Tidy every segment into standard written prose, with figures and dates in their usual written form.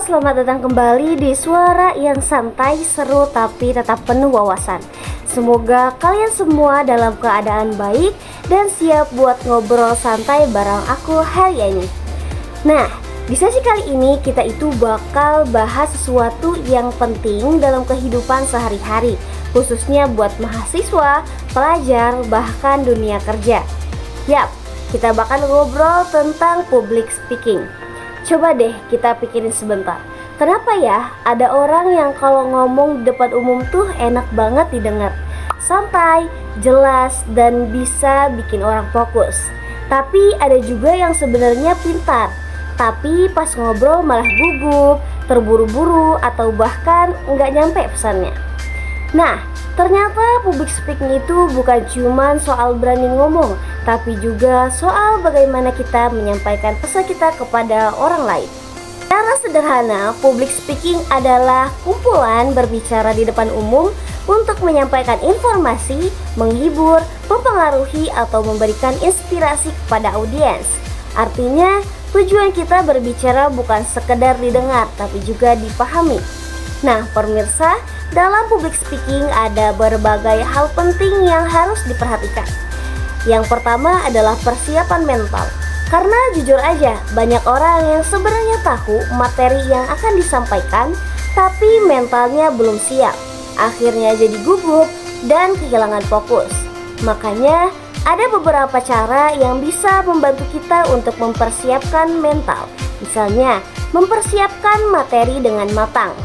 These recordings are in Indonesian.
selamat datang kembali di Suara yang santai, seru tapi tetap penuh wawasan. Semoga kalian semua dalam keadaan baik dan siap buat ngobrol santai bareng aku hari ini. Nah, di sesi kali ini kita itu bakal bahas sesuatu yang penting dalam kehidupan sehari-hari, khususnya buat mahasiswa, pelajar, bahkan dunia kerja. Yap, kita bakal ngobrol tentang public speaking. Coba deh kita pikirin sebentar. Kenapa ya ada orang yang kalau ngomong di depan umum tuh enak banget didengar, santai, jelas, dan bisa bikin orang fokus. Tapi ada juga yang sebenarnya pintar, tapi pas ngobrol malah gugup, terburu-buru, atau bahkan nggak nyampe pesannya. Nah, ternyata public speaking itu bukan cuma soal berani ngomong, tapi juga soal bagaimana kita menyampaikan pesan kita kepada orang lain. Secara sederhana, public speaking adalah kumpulan berbicara di depan umum untuk menyampaikan informasi, menghibur, mempengaruhi, atau memberikan inspirasi kepada audiens. Artinya, tujuan kita berbicara bukan sekedar didengar, tapi juga dipahami. Nah, pemirsa, dalam public speaking ada berbagai hal penting yang harus diperhatikan. Yang pertama adalah persiapan mental. Karena jujur aja, banyak orang yang sebenarnya tahu materi yang akan disampaikan, tapi mentalnya belum siap. Akhirnya jadi gugup dan kehilangan fokus. Makanya, ada beberapa cara yang bisa membantu kita untuk mempersiapkan mental. Misalnya, mempersiapkan materi dengan matang.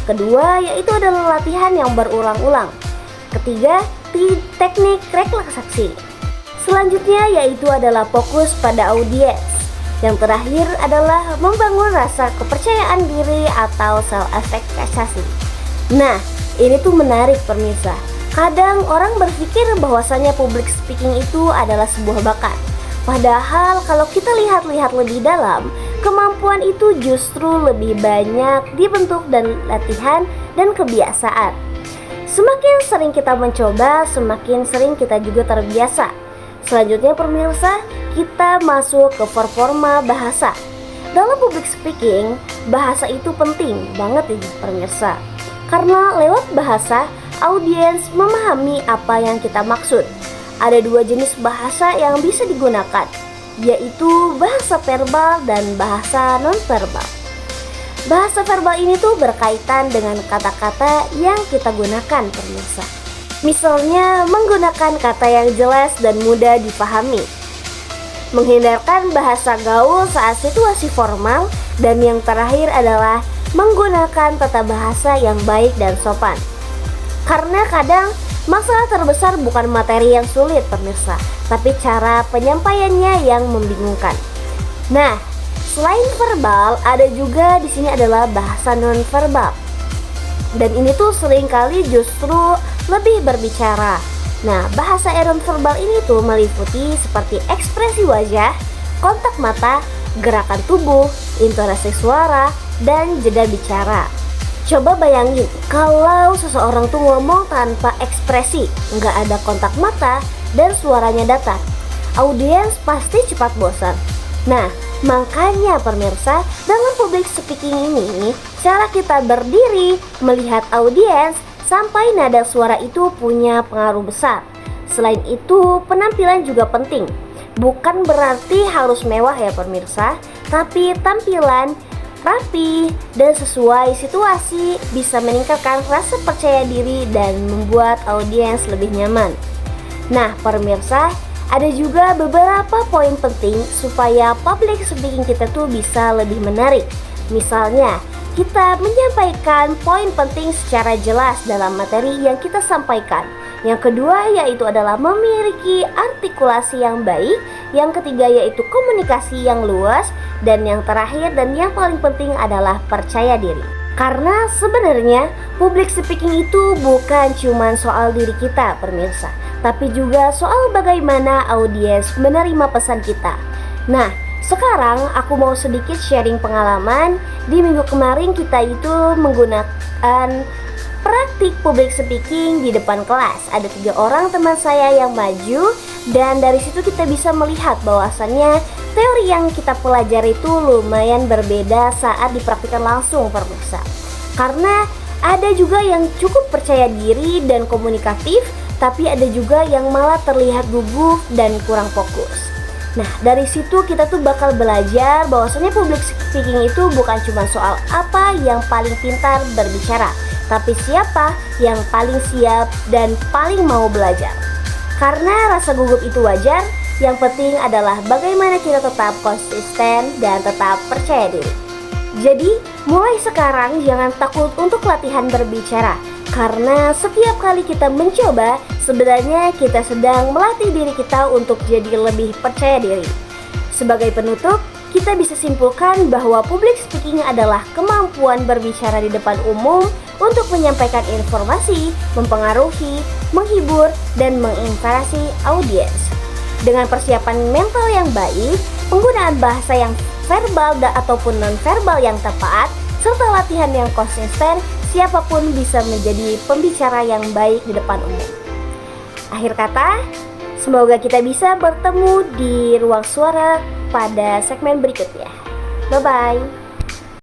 Kedua, yaitu adalah latihan yang berulang-ulang. Ketiga, teknik relaksasi. Selanjutnya yaitu adalah fokus pada audiens. Yang terakhir adalah membangun rasa kepercayaan diri atau self-efficacy. Nah, ini tuh menarik pemirsa. Kadang orang berpikir bahwasanya public speaking itu adalah sebuah bakat. Padahal kalau kita lihat-lihat lebih dalam, kemampuan itu justru lebih banyak dibentuk dan latihan dan kebiasaan. Semakin sering kita mencoba, semakin sering kita juga terbiasa. Selanjutnya pemirsa, kita masuk ke performa bahasa. Dalam public speaking, bahasa itu penting banget nih pemirsa. Karena lewat bahasa, audiens memahami apa yang kita maksud. Ada dua jenis bahasa yang bisa digunakan, yaitu bahasa verbal dan bahasa non-verbal. Bahasa verbal ini tuh berkaitan dengan kata-kata yang kita gunakan pemirsa. Misalnya menggunakan kata yang jelas dan mudah dipahami, menghindarkan bahasa gaul saat situasi formal, dan yang terakhir adalah menggunakan tata bahasa yang baik dan sopan. Karena kadang masalah terbesar bukan materi yang sulit pemirsa, tapi cara penyampaiannya yang membingungkan. Nah, selain verbal, ada juga di sini adalah bahasa non verbal. Dan ini tuh seringkali justru lebih berbicara. Nah, bahasa non verbal ini tuh meliputi seperti ekspresi wajah, kontak mata, gerakan tubuh, intonasi suara, dan jeda bicara. Coba bayangin kalau seseorang tuh ngomong tanpa ekspresi, nggak ada kontak mata, dan suaranya datar. Audiens pasti cepat bosan. Nah, makanya pemirsa, dalam public speaking ini, cara kita berdiri, melihat audiens, sampai nada suara itu punya pengaruh besar. Selain itu, penampilan juga penting. Bukan berarti harus mewah ya pemirsa, tapi tampilan rapi dan sesuai situasi bisa meningkatkan rasa percaya diri dan membuat audiens lebih nyaman. Nah pemirsa, ada juga beberapa poin penting supaya public speaking kita tuh bisa lebih menarik. Misalnya, kita menyampaikan poin penting secara jelas dalam materi yang kita sampaikan. Yang kedua yaitu adalah memiliki artikulasi yang baik. Yang ketiga yaitu komunikasi yang luas. Dan yang terakhir dan yang paling penting adalah percaya diri. Karena sebenarnya public speaking itu bukan cuma soal diri kita pemirsa, tapi juga soal bagaimana audiens menerima pesan kita. Nah, sekarang aku mau sedikit sharing pengalaman. Di minggu kemarin kita itu menggunakan praktik public speaking di depan kelas. Ada 3 orang teman saya yang maju, dan dari situ kita bisa melihat bahwasannya teori yang kita pelajari itu lumayan berbeda saat dipraktikkan langsung pemirsa. Karena ada juga yang cukup percaya diri dan komunikatif, tapi ada juga yang malah terlihat gugup dan kurang fokus. Nah, dari situ kita tuh bakal belajar bahwasanya public speaking itu bukan cuma soal apa yang paling pintar berbicara, tapi siapa yang paling siap dan paling mau belajar. Karena rasa gugup itu wajar, yang penting adalah bagaimana kita tetap konsisten dan tetap percaya diri. Jadi, mulai sekarang jangan takut untuk latihan berbicara, karena setiap kali kita mencoba, sebenarnya kita sedang melatih diri kita untuk jadi lebih percaya diri. Sebagai penutup, kita bisa simpulkan bahwa public speaking adalah kemampuan berbicara di depan umum untuk menyampaikan informasi, mempengaruhi, menghibur, dan menginspirasi audiens. Dengan persiapan mental yang baik, penggunaan bahasa yang verbal ataupun non-verbal yang tepat, serta latihan yang konsisten, siapapun bisa menjadi pembicara yang baik di depan umum. Akhir kata, semoga kita bisa bertemu di ruang suara pada segmen berikutnya. Bye-bye.